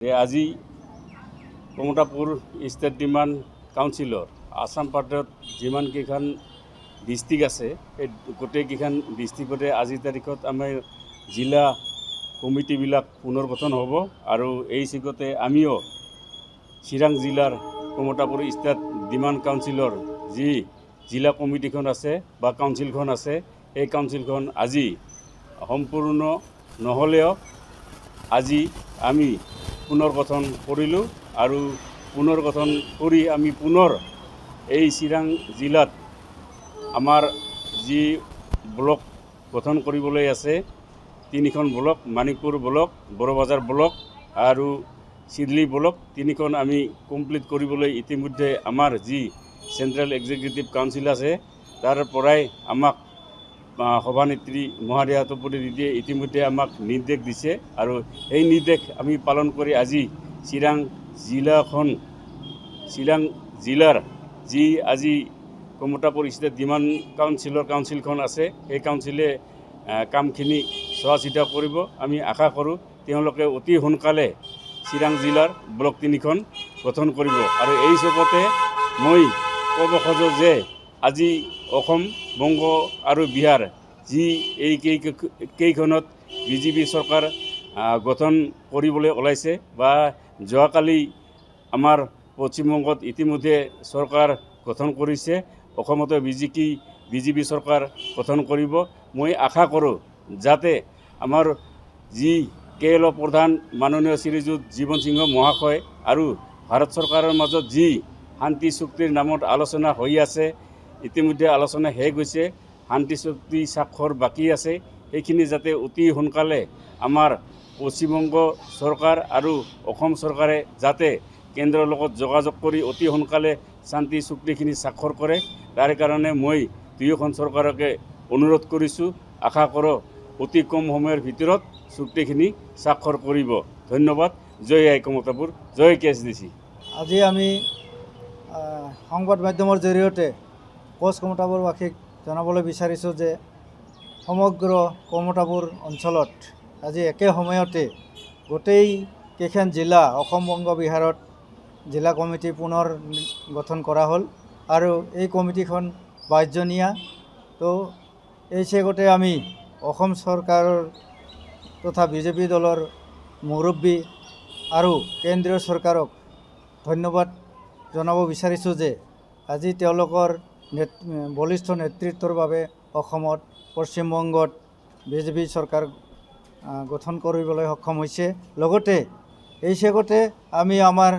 আজি Kamatapur state demand কাউন্সিলৰ Assam পাৰ্টত যিমানকেইখন district আছে সেই গোটেইকেইখন ডিষ্ট্ৰিক্টতে আজিৰ তাৰিখত আমাৰ জিলা কমিটিবিলাক পুনৰ্গঠন হ'ব আৰু এই চিগতে আমিও চিৰাং জিলাৰ কমতাপুৰ ষ্টেট ডিমাণ্ড কাউন্সিলৰ যি জিলা কমিটিখন আছে বা কাউন্সিলখন আছে এই কাউন্সিলখন আজি সম্পূৰ্ণ নহ'লেও আজি আমি পুনৰ্গঠন কৰিলোঁ আৰু পুনৰ্গঠন কৰি আমি পুনৰ এই চিৰাং জিলাত আমাৰ যি ব্লক গঠন কৰিবলৈ আছে তিনিখন ব্লক মানিকপুৰ ব্লক বড়বাজাৰ ব্লক আৰু চিডলি ব্লক তিনিখন আমি কমপ্লিট কৰিবলৈ ইতিমধ্যে আমাৰ যি চেণ্ট্ৰেল এক্সিকিউটিভ কাউন্সিল আছে তাৰ পৰাই আমাক সভানেত্ৰী মহাদেয়া তপোবীয়ে ইতিমধ্যে আমাক নিৰ্দেশ দিছে আৰু এই নিৰ্দেশ আমি পালন কৰি আজি চিৰাং জিলাৰ যি আজি কমতাপুৰ ষ্টেট ডিমাণ্ড কাউন্সিলখন আছে এই কাউন্সিলে কামখিনি চোৱা চিতা কৰিব। আমি আশা কৰোঁ তেওঁলোকে অতি সোনকালে চিৰাং জিলাৰ ব্লক তিনিখন গঠন কৰিব আৰু এই চবতে মই ক'ব খোজোঁ যে আজি অসম বংগ আৰু বিহাৰ যি এই কেইখনত বিজেপি চৰকাৰ গঠন কৰিবলৈ ওলাইছে বা যোৱাকালি আমাৰ পশ্চিমবংগত ইতিমধ্যে চৰকাৰ গঠন কৰিছে, অসমতো বিজেপি চৰকাৰ গঠন কৰিব। মই আশা কৰোঁ যাতে আমাৰ যি KLO প্ৰধান মাননীয় শ্ৰীযুত জীৱন সিংহ মহাশয় আৰু ভাৰত চৰকাৰৰ মাজত যি শান্তি চুক্তিৰ নামত আলোচনা হৈ আছে, ইতিমধ্যে আলোচনা শেষ হৈছে, শান্তি চুক্তি স্বাক্ষৰ বাকী আছে, সেইখিনি যাতে অতি সোনকালে আমাৰ পশ্চিমবংগ চৰকাৰ আৰু অসম চৰকাৰে যাতে কেন্দ্ৰৰ লগত যোগাযোগ কৰি অতি সোনকালে শান্তি চুক্তিখিনি স্বাক্ষৰ কৰে, তাৰ কাৰণে মই দুয়োখন চৰকাৰকে অনুৰোধ কৰিছোঁ। আশা কৰোঁ অতি কম সময়ৰ ভিতৰত চুক্তিখিনি স্বাক্ষৰ কৰিব। ধন্যবাদ। জয় আই কমতাপুৰ, জয় KSDC। আজি আমি সংবাদ মাধ্যমৰ জৰিয়তে কোচ কমতাপুৰবাসীক জনাবলৈ বিচাৰিছোঁ যে সমগ্ৰ কমতাপুৰ অঞ্চলত আজি একে সময়তে গোটেই কেইখন জিলা অসম বংগ বিহাৰত জিলা কমিটি পুনৰ গঠন কৰা হ'ল আৰু এই কমিটিখন 22জনীয়া। তো এই চেগতে আমি অসম চৰকাৰৰ তথা বিজেপি দলৰ মুৰব্বী আৰু কেন্দ্ৰীয় চৰকাৰক ধন্যবাদ জনাব বিচাৰিছোঁ যে আজি তেওঁলোকৰ বলিষ্ঠ নেতৃত্বৰ বাবে অসমত পশ্চিমবংগত বিজেপি চৰকাৰ গঠন কৰিবলৈ সক্ষম হৈছে। লগতে এই চেগতে আমি আমাৰ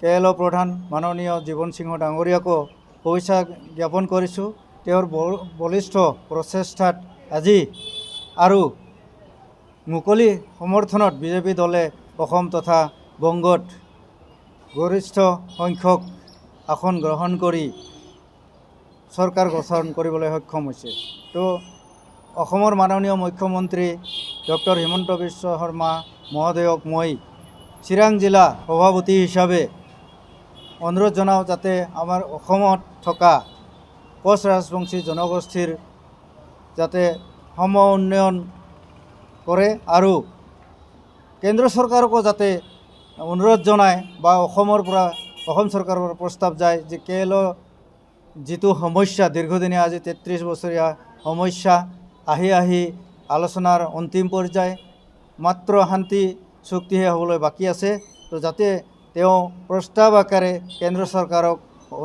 KLO প্ৰধান মাননীয় জীৱন সিংহ ডাঙৰীয়াকো শুভেচ্ছা জ্ঞাপন কৰিছোঁ। তেওঁৰ বলিষ্ঠ প্ৰচেষ্টাত আজি আৰু মুকলি সমৰ্থনত বিজেপি দলে অসম তথা বংগত গৰিষ্ঠ সংখ্যক আসন গ্ৰহণ কৰি চৰকাৰ গঠন কৰিবলৈ সক্ষম হৈছে। তো অসমৰ মাননীয় মুখ্যমন্ত্ৰী ডক্টৰ হিমন্ত বিশ্ব শৰ্মা মহোদয়ক মই চিৰাং জিলা সভাপতি হিচাপে অনুৰোধ জনাওঁ যাতে আমাৰ অসমত থকা কোচ ৰাজবংশী জনগোষ্ঠীৰ যাতে সম উন্নয়ন কৰে আৰু কেন্দ্ৰ চৰকাৰকো যাতে অনুৰোধ জনায় বা অসম চৰকাৰৰ প্ৰস্তাৱ যায় যে KLO যিটো সমস্যা দীৰ্ঘদিনীয়া আজি 33 বছৰীয়া সমস্যা আহি আলোচনাৰ অন্তিম পৰ্যায়, মাত্ৰ শান্তি চুক্তিহে হ'বলৈ বাকী আছে। তো যাতে তেওঁ প্ৰস্তাৱ আকাৰে কেন্দ্ৰ চৰকাৰক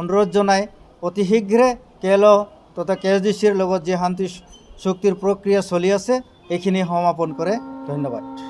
অনুৰোধ জনায় অতি শীঘ্ৰে KLO তথা KSDCৰ লগত যি শান্তি চুক্তিৰ প্ৰক্ৰিয়া চলি আছে এইখিনি সমাপন কৰে। ধন্যবাদ।